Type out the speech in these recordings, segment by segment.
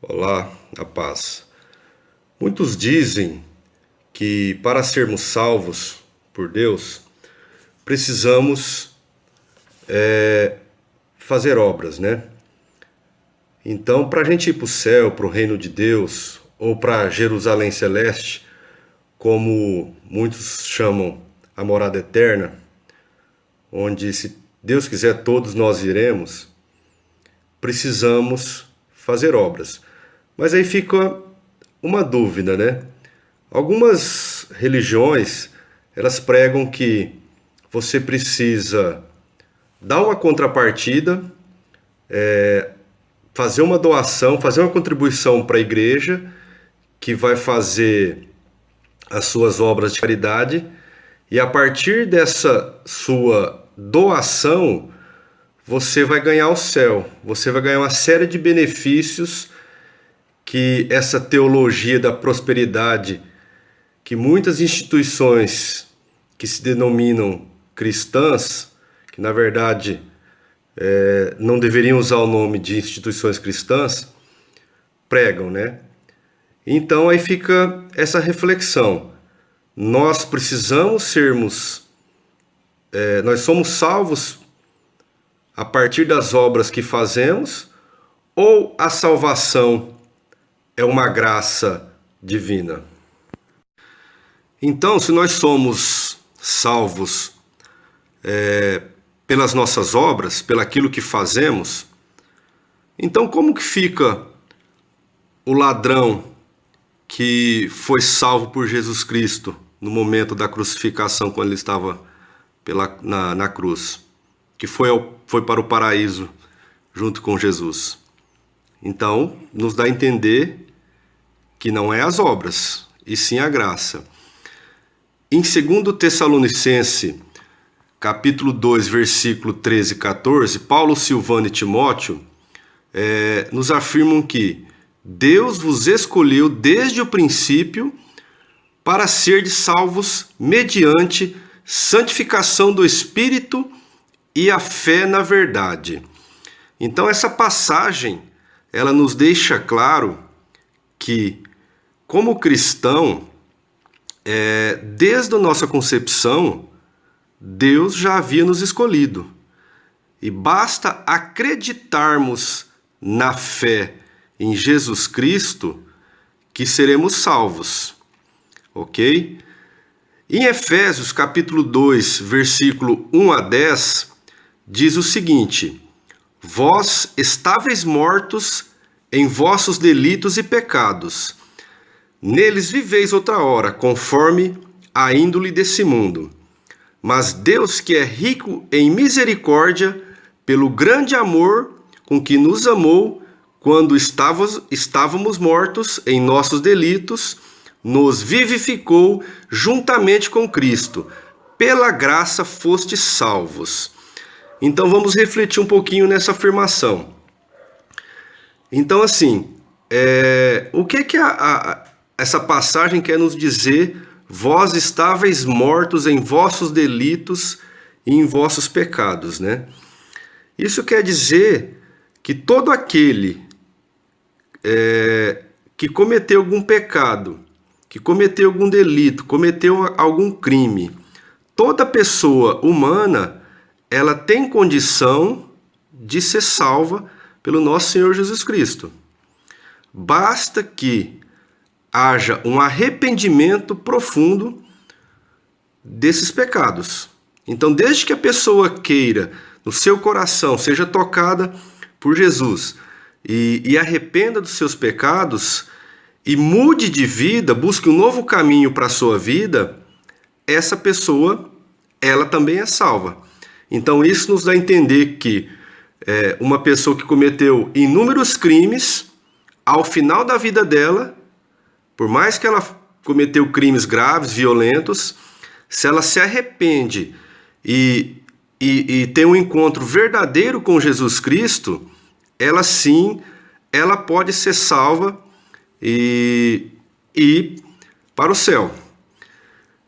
Olá, a paz. Muitos dizem que para sermos salvos por Deus, precisamos fazer obras, né? Então, para a gente ir para o céu, para o reino de Deus, ou para Jerusalém Celeste, como muitos chamam a morada eterna, onde, se Deus quiser, todos nós iremos, precisamos fazer obras. Mas aí fica uma dúvida, né? Algumas religiões, elas pregam que você precisa dar uma contrapartida, fazer uma doação, fazer uma contribuição para a igreja, que vai fazer as suas obras de caridade, e a partir dessa sua doação, você vai ganhar o céu, você vai ganhar uma série de benefícios que essa teologia da prosperidade, que muitas instituições que se denominam cristãs, que na verdade não deveriam usar o nome de instituições cristãs, pregam, né? Então aí fica essa reflexão. Nós precisamos nós somos salvos a partir das obras que fazemos, ou a salvação é uma graça divina? Então, se nós somos salvos pelas nossas obras, pelaquilo que fazemos, então como que fica o ladrão que foi salvo por Jesus Cristo no momento da crucificação, quando ele estava na cruz, que foi para o paraíso junto com Jesus? Então, nos dá a entender que não é as obras, e sim a graça. Em 2 Tessalonicenses, capítulo 2, versículo 13 e 14, Paulo, Silvano e Timóteo nos afirmam que Deus vos escolheu desde o princípio para serdes salvos mediante santificação do Espírito e a fé na verdade. Então essa passagem, ela nos deixa claro que, como cristão, desde a nossa concepção, Deus já havia nos escolhido. E basta acreditarmos na fé em Jesus Cristo que seremos salvos. Ok? Em Efésios capítulo 2, versículo 1 a 10, diz o seguinte: vós estáveis mortos em vossos delitos e pecados, neles viveis outrora, conforme a índole desse mundo. Mas Deus, que é rico em misericórdia, pelo grande amor com que nos amou, quando estávamos mortos em nossos delitos, nos vivificou juntamente com Cristo. Pela graça fostes salvos. Então vamos refletir um pouquinho nessa afirmação. Então, assim, o que essa passagem quer nos dizer? Vós estáveis mortos em vossos delitos e em vossos pecados, né? Isso quer dizer que todo aquele que cometeu algum pecado, que cometeu algum delito, cometeu algum crime, toda pessoa humana, ela tem condição de ser salva pelo nosso Senhor Jesus Cristo. Basta que haja um arrependimento profundo desses pecados. Então, desde que a pessoa queira, no seu coração, seja tocada por Jesus e arrependa dos seus pecados e mude de vida, busque um novo caminho para a sua vida, essa pessoa, ela também é salva. Então, isso nos dá a entender que uma pessoa que cometeu inúmeros crimes, ao final da vida dela, por mais que ela cometeu crimes graves, violentos, se ela se arrepende e tem um encontro verdadeiro com Jesus Cristo, ela sim, ela pode ser salva e ir para o céu.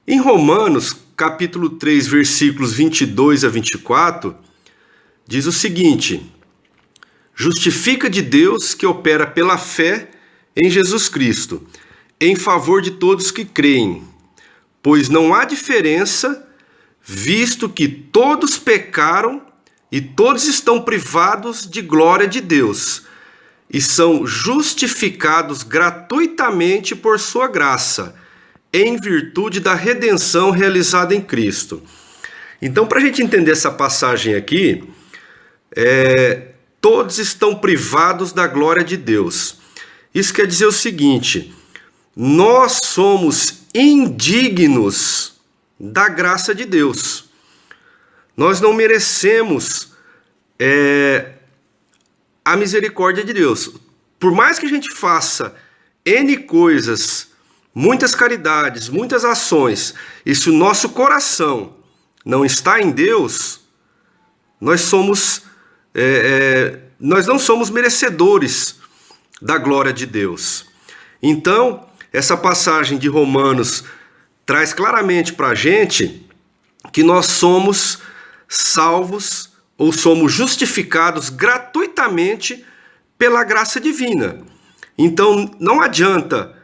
Em Romanos, capítulo 3, versículos 22 a 24, diz o seguinte: justifica de Deus que opera pela fé em Jesus Cristo, em favor de todos que creem, pois não há diferença, visto que todos pecaram e todos estão privados de glória de Deus, e são justificados gratuitamente por sua graça, em virtude da redenção realizada em Cristo. Então, para a gente entender essa passagem aqui, todos estão privados da glória de Deus. Isso quer dizer o seguinte: nós somos indignos da graça de Deus. Nós não merecemos a misericórdia de Deus. Por mais que a gente faça N coisas, muitas caridades, muitas ações, e se o nosso coração não está em Deus, nós não somos merecedores da glória de Deus. Então, essa passagem de Romanos traz claramente para a gente que nós somos salvos ou somos justificados gratuitamente pela graça divina. Então, não adianta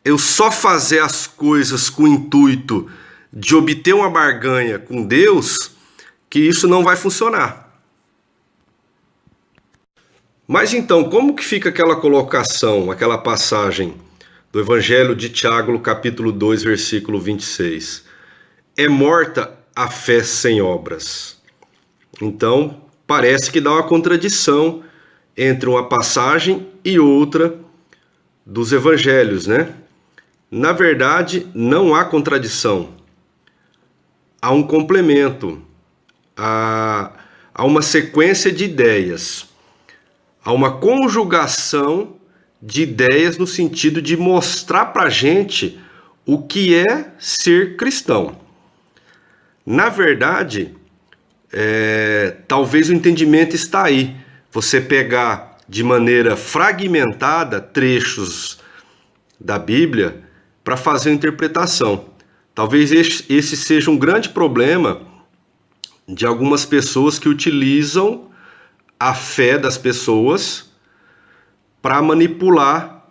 eu só fazer as coisas com o intuito de obter uma barganha com Deus, que isso não vai funcionar. Mas então, como que fica aquela colocação, aquela passagem do Evangelho de Tiago, capítulo 2, versículo 26? É morta a fé sem obras. Então, parece que dá uma contradição entre uma passagem e outra dos evangelhos, né? Na verdade, não há contradição. Há um complemento, há uma sequência de ideias, há uma conjugação de ideias no sentido de mostrar para a gente o que é ser cristão. Na verdade, talvez o entendimento está aí. Você pegar de maneira fragmentada trechos da Bíblia para fazer uma interpretação. Talvez esse seja um grande problema de algumas pessoas que utilizam a fé das pessoas para manipular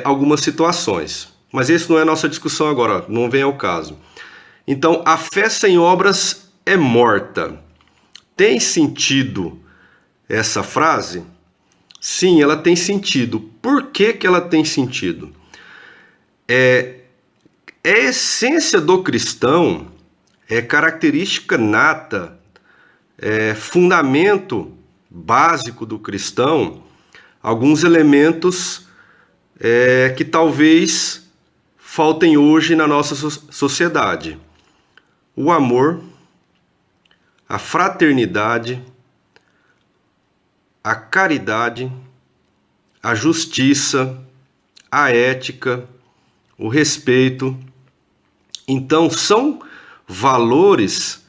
algumas situações. Mas esse não é a nossa discussão agora, não vem ao caso. Então, a fé sem obras é morta. Tem sentido essa frase? Sim, ela tem sentido. Por que ela tem sentido? A essência do cristão, característica nata, fundamento básico do cristão, alguns elementos que talvez faltem hoje na nossa sociedade. O amor, a fraternidade, a caridade, a justiça, a ética, o respeito. Então, são valores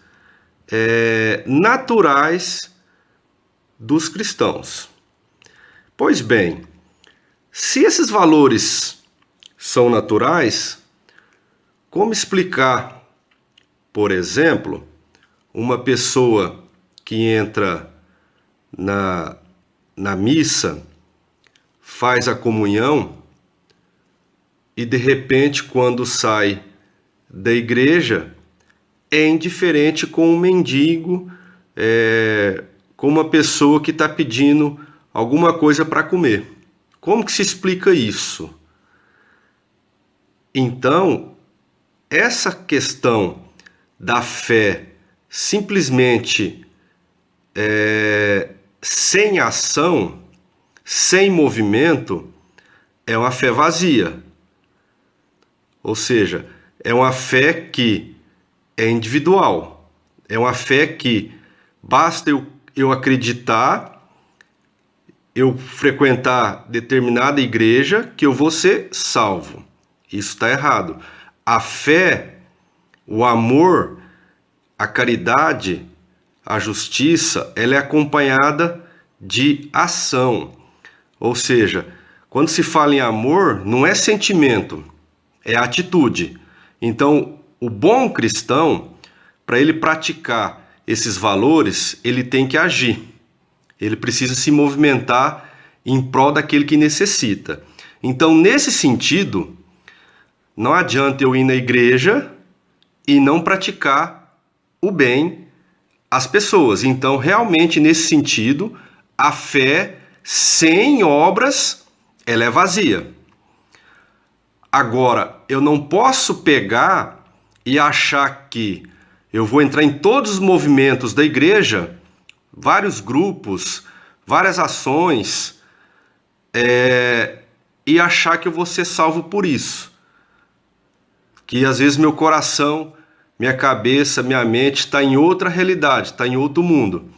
naturais dos cristãos. Pois bem, se esses valores são naturais, como explicar, por exemplo, uma pessoa que entra na missa, faz a comunhão e de repente, quando sai da igreja, é indiferente com um mendigo, com uma pessoa que está pedindo alguma coisa para comer? Como que se explica isso? Então, essa questão da fé simplesmente sem ação, sem movimento, é uma fé vazia. Ou seja, é uma fé que é individual. É uma fé que basta eu acreditar, eu frequentar determinada igreja, que eu vou ser salvo. Isso está errado. A fé, o amor, a caridade, a justiça, ela é acompanhada de ação. Ou seja, quando se fala em amor, não é sentimento, é atitude. Então, o bom cristão, para ele praticar esses valores, ele tem que agir. Ele precisa se movimentar em prol daquele que necessita. Então, nesse sentido, não adianta eu ir na igreja e não praticar o bem às pessoas. Então, realmente, nesse sentido, a fé sem obras, ela é vazia. Agora, eu não posso pegar e achar que eu vou entrar em todos os movimentos da igreja, vários grupos, várias ações, e achar que eu vou ser salvo por isso. Que às vezes meu coração, minha cabeça, minha mente está em outra realidade, está em outro mundo.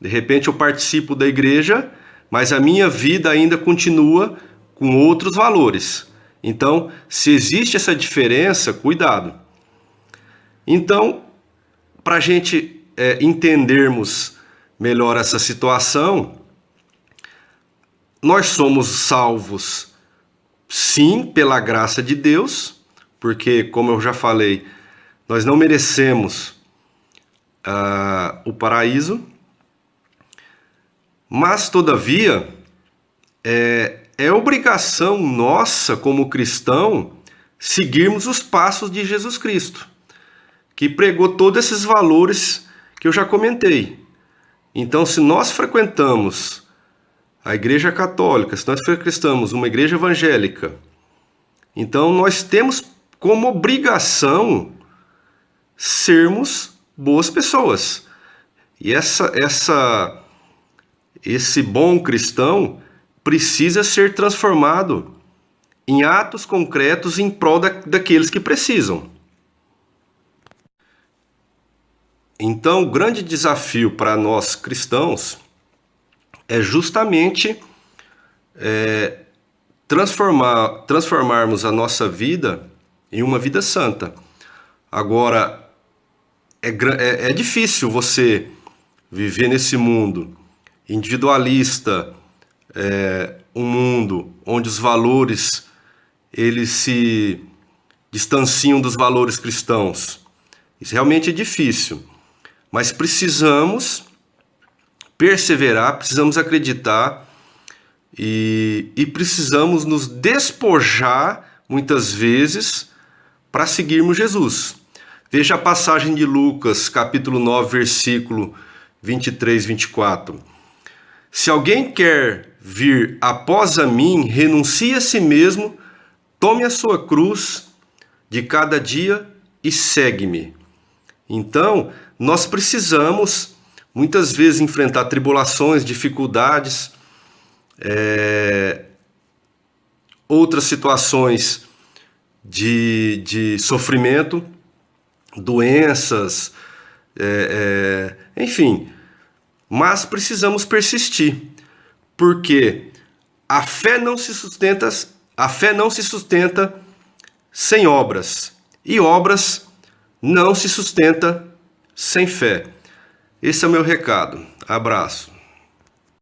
De repente eu participo da igreja, mas a minha vida ainda continua com outros valores. Então, se existe essa diferença, cuidado. Então, para a gente entendermos melhor essa situação, nós somos salvos, sim, pela graça de Deus, porque, como eu já falei, nós não merecemos o paraíso, mas, todavia, é obrigação nossa, como cristão, seguirmos os passos de Jesus Cristo, que pregou todos esses valores que eu já comentei. Então, se nós frequentamos a Igreja Católica, se nós frequentamos uma igreja evangélica, então nós temos como obrigação sermos boas pessoas. E esse bom cristão precisa ser transformado em atos concretos em prol daqueles que precisam. Então, o grande desafio para nós cristãos é justamente transformarmos a nossa vida em uma vida santa. Agora, é difícil você viver nesse mundo individualista, um mundo onde os valores eles se distanciam dos valores cristãos. Isso realmente é difícil, mas precisamos perseverar, precisamos acreditar e precisamos nos despojar muitas vezes para seguirmos Jesus. Veja a passagem de Lucas, capítulo 9, versículo 23, 24. Se alguém quer vir após a mim, renuncie a si mesmo, tome a sua cruz de cada dia e segue-me. Então, nós precisamos, muitas vezes, enfrentar tribulações, dificuldades, outras situações de sofrimento, doenças, enfim, mas precisamos persistir, porque a fé não se sustenta sem obras, e obras não se sustenta sem fé. Esse é o meu recado. Abraço.